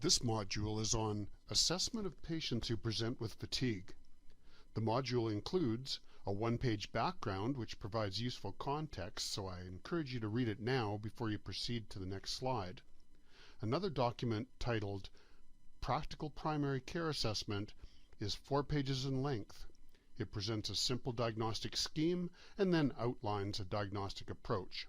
This module is on assessment of patients who present with fatigue. The module includes a one-page background which provides useful context, so I encourage you to read it now before you proceed to the next slide. Another document titled Practical Primary Care Assessment is 4 pages in length. It presents a simple diagnostic scheme and then outlines a diagnostic approach.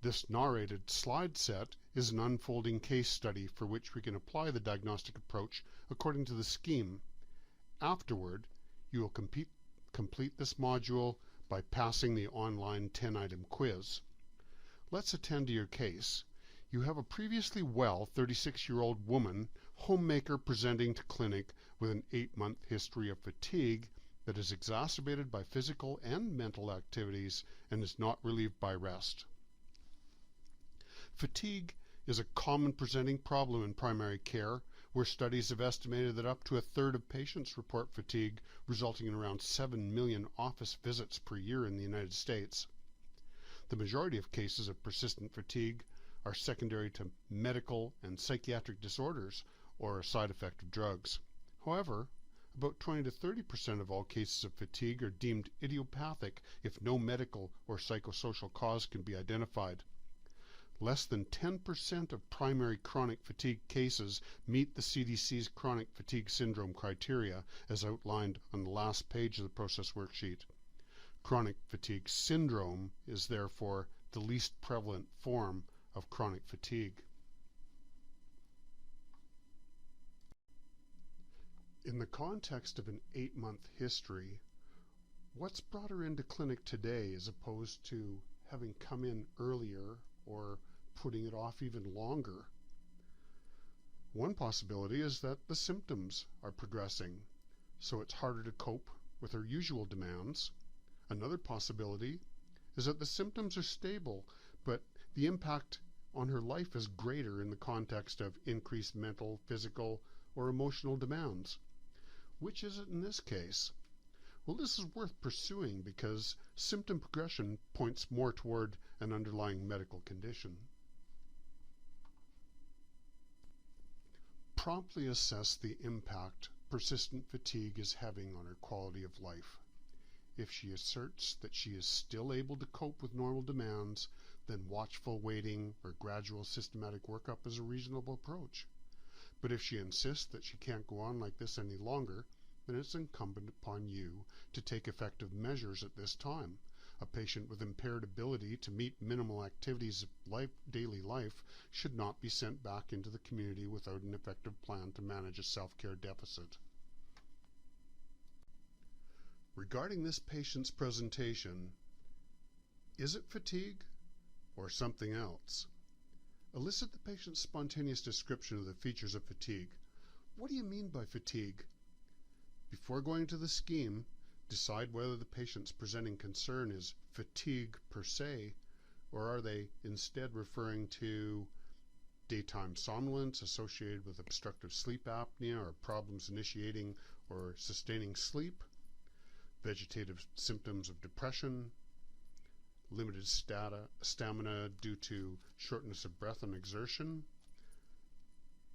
This narrated slide set is an unfolding case study for which we can apply the diagnostic approach according to the scheme. Afterward, you will complete this module by passing the online 10-item quiz. Let's attend to your case. You have a previously well 36-year-old woman, homemaker, presenting to clinic with an 8-month history of fatigue that is exacerbated by physical and mental activities and is not relieved by rest. Fatigue is a common presenting problem in primary care, where studies have estimated that up to a third of patients report fatigue, resulting in around 7 million office visits per year in the United States. The majority of cases of persistent fatigue are secondary to medical and psychiatric disorders or a side effect of drugs. However, about 20 to 30% of all cases of fatigue are deemed idiopathic if no medical or psychosocial cause can be identified. Less than 10% of primary chronic fatigue cases meet the CDC's chronic fatigue syndrome criteria, as outlined on the last page of the process worksheet. Chronic fatigue syndrome is therefore the least prevalent form of chronic fatigue. In the context of an 8-month history, what's brought her into clinic today as opposed to having come in earlier or putting it off even longer? One possibility is that the symptoms are progressing, so it's harder to cope with her usual demands. Another possibility is that the symptoms are stable, but the impact on her life is greater in the context of increased mental, physical, or emotional demands. Which is it in this case? Well, this is worth pursuing because symptom progression points more toward an underlying medical condition. Promptly assess the impact persistent fatigue is having on her quality of life. If she asserts that she is still able to cope with normal demands, then watchful waiting or gradual systematic workup is a reasonable approach. But if she insists that she can't go on like this any longer, then it's incumbent upon you to take effective measures at this time. A patient with impaired ability to meet minimal activities of daily life should not be sent back into the community without an effective plan to manage a self-care deficit. Regarding this patient's presentation, is it fatigue or something else? Elicit the patient's spontaneous description of the features of fatigue. What do you mean by fatigue? Before going to the scheme, decide whether the patient's presenting concern is fatigue per se, or are they instead referring to daytime somnolence associated with obstructive sleep apnea or problems initiating or sustaining sleep, vegetative symptoms of depression, limited stamina due to shortness of breath and exertion,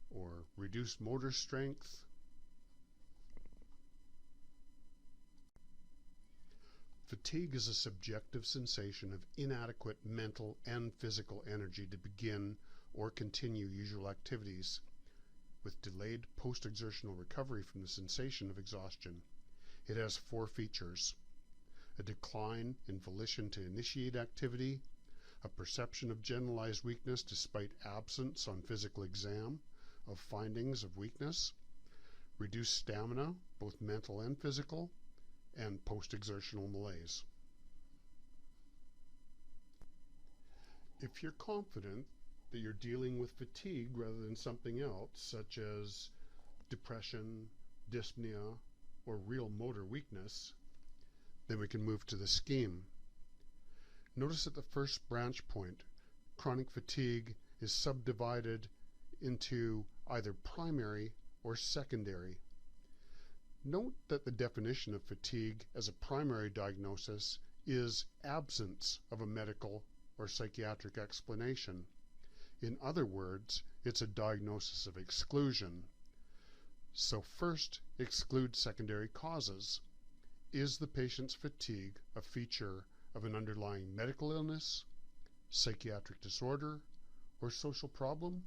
or reduced motor strength. Fatigue is a subjective sensation of inadequate mental and physical energy to begin or continue usual activities, with delayed post-exertional recovery from the sensation of exhaustion. It has 4 features: a decline in volition to initiate activity, a perception of generalized weakness despite absence on physical exam of findings of weakness, reduced stamina, both mental and physical, and post-exertional malaise. If you're confident that you're dealing with fatigue rather than something else, such as depression, dyspnea, or real motor weakness, then we can move to the scheme. Notice at the first branch point, chronic fatigue is subdivided into either primary or secondary. Note that the definition of fatigue as a primary diagnosis is absence of a medical or psychiatric explanation. In other words, it's a diagnosis of exclusion. So first, exclude secondary causes. Is the patient's fatigue a feature of an underlying medical illness, psychiatric disorder, or social problem?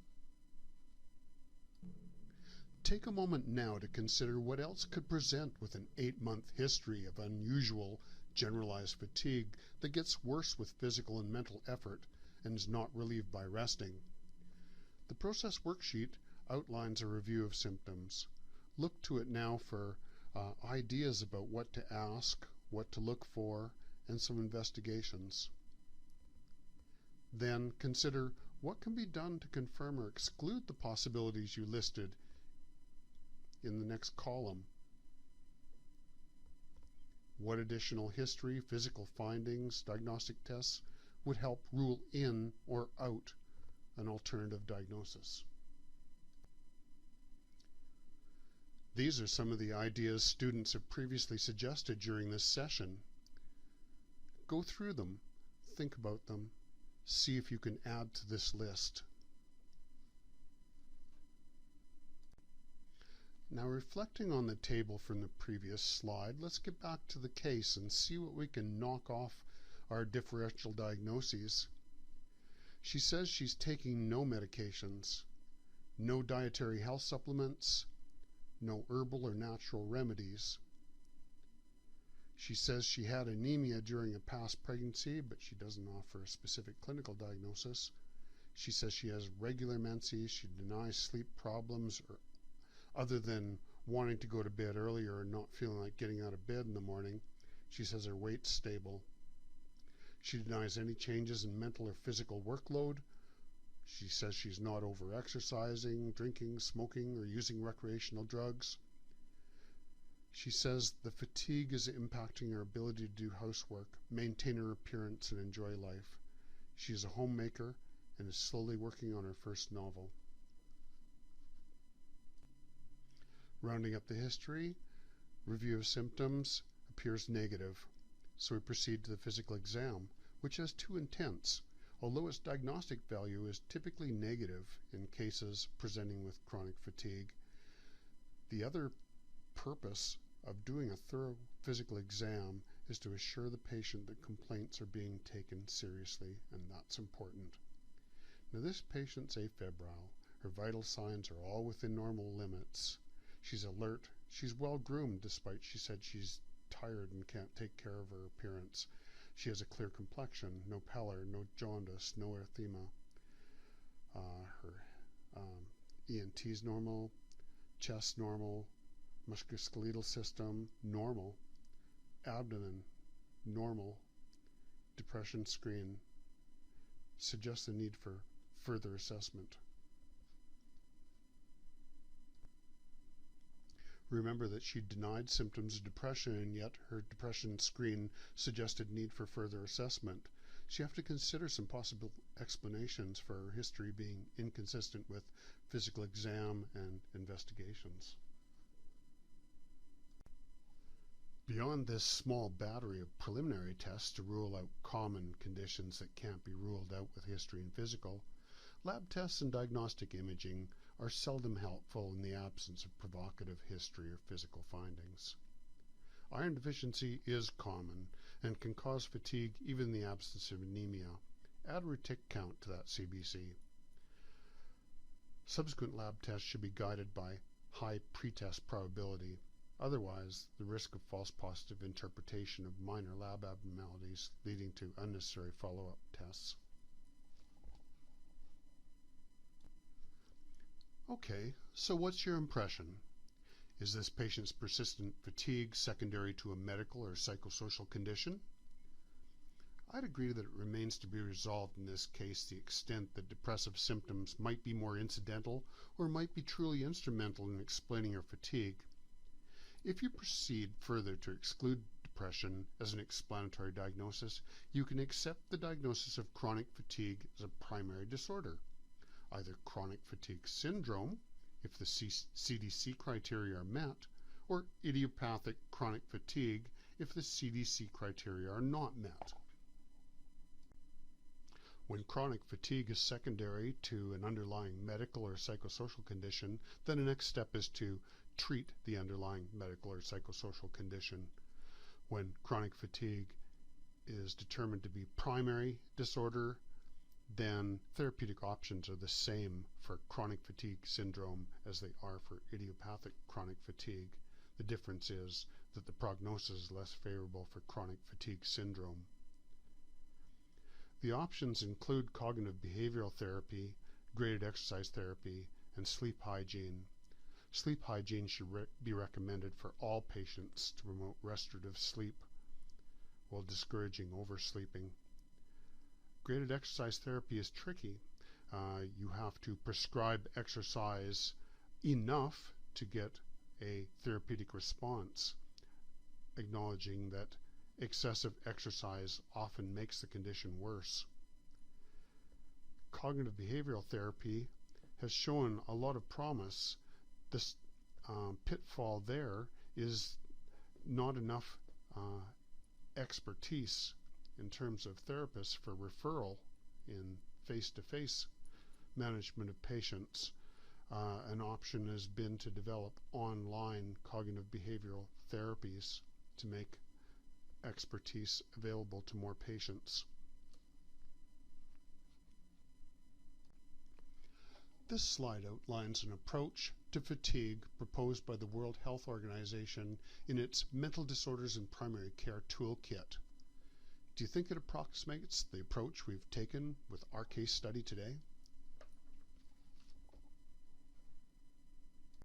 Take a moment now to consider what else could present with an 8-month history of unusual generalized fatigue that gets worse with physical and mental effort and is not relieved by resting. The process worksheet outlines a review of symptoms. Look to it now for ideas about what to ask, what to look for, and some investigations. Then consider what can be done to confirm or exclude the possibilities you listed in the next column. What additional history, physical findings, diagnostic tests would help rule in or out an alternative diagnosis? These are some of the ideas students have previously suggested during this session. Go through them, think about them, see if you can add to this list. Now, reflecting on the table from the previous slide, let's get back to the case and see what we can knock off our differential diagnoses. She says she's taking no medications, no dietary health supplements, no herbal or natural remedies. She says she had anemia during a past pregnancy, but she doesn't offer a specific clinical diagnosis. She says she has regular menses. She denies sleep problems or other than wanting to go to bed earlier and not feeling like getting out of bed in the morning. She says her weight's stable. She denies any changes in mental or physical workload. She says she's not over-exercising, drinking, smoking, or using recreational drugs. She says the fatigue is impacting her ability to do housework, maintain her appearance, and enjoy life. She is a homemaker and is slowly working on her first novel. Rounding up the history, review of symptoms appears negative, so we proceed to the physical exam, which has 2 intents, although its diagnostic value is typically negative in cases presenting with chronic fatigue. The other purpose of doing a thorough physical exam is to assure the patient that complaints are being taken seriously, and that's important. Now, this patient's afebrile. Her vital signs are all within normal limits. She's alert. She's well groomed, despite she said she's tired and can't take care of her appearance. She has a clear complexion, no pallor, no jaundice, no erythema. Her ENT's normal, chest normal, musculoskeletal system normal, abdomen normal, depression screen suggests the need for further assessment. Remember that she denied symptoms of depression, and yet her depression screen suggested need for further assessment. So you have to consider some possible explanations for her history being inconsistent with physical exam and investigations. Beyond this small battery of preliminary tests to rule out common conditions that can't be ruled out with history and physical, lab tests and diagnostic imaging are seldom helpful in the absence of provocative history or physical findings. Iron deficiency is common and can cause fatigue even in the absence of anemia. Add a retic count to that CBC. Subsequent lab tests should be guided by high pretest probability. Otherwise, the risk of false positive interpretation of minor lab abnormalities leading to unnecessary follow-up tests. Okay, so what's your impression? Is this patient's persistent fatigue secondary to a medical or psychosocial condition? I'd agree that it remains to be resolved in this case the extent that depressive symptoms might be more incidental or might be truly instrumental in explaining her fatigue. If you proceed further to exclude depression as an explanatory diagnosis, you can accept the diagnosis of chronic fatigue as a primary disorder. Either chronic fatigue syndrome, if the CDC criteria are met, or idiopathic chronic fatigue if the CDC criteria are not met. When chronic fatigue is secondary to an underlying medical or psychosocial condition, then the next step is to treat the underlying medical or psychosocial condition. When chronic fatigue is determined to be primary disorder, then therapeutic options are the same for chronic fatigue syndrome as they are for idiopathic chronic fatigue. The difference is that the prognosis is less favorable for chronic fatigue syndrome. The options include cognitive behavioral therapy, graded exercise therapy, and sleep hygiene. Sleep hygiene should be recommended for all patients to promote restorative sleep while discouraging oversleeping. Graded exercise therapy is tricky. You have to prescribe exercise enough to get a therapeutic response, acknowledging that excessive exercise often makes the condition worse. Cognitive behavioral therapy has shown a lot of promise. This pitfall there is not enough expertise in terms of therapists for referral in face-to-face management of patients. An option has been to develop online cognitive behavioral therapies to make expertise available to more patients. This slide outlines an approach to fatigue proposed by the World Health Organization in its Mental Disorders in Primary Care Toolkit. Do you think it approximates the approach we've taken with our case study today?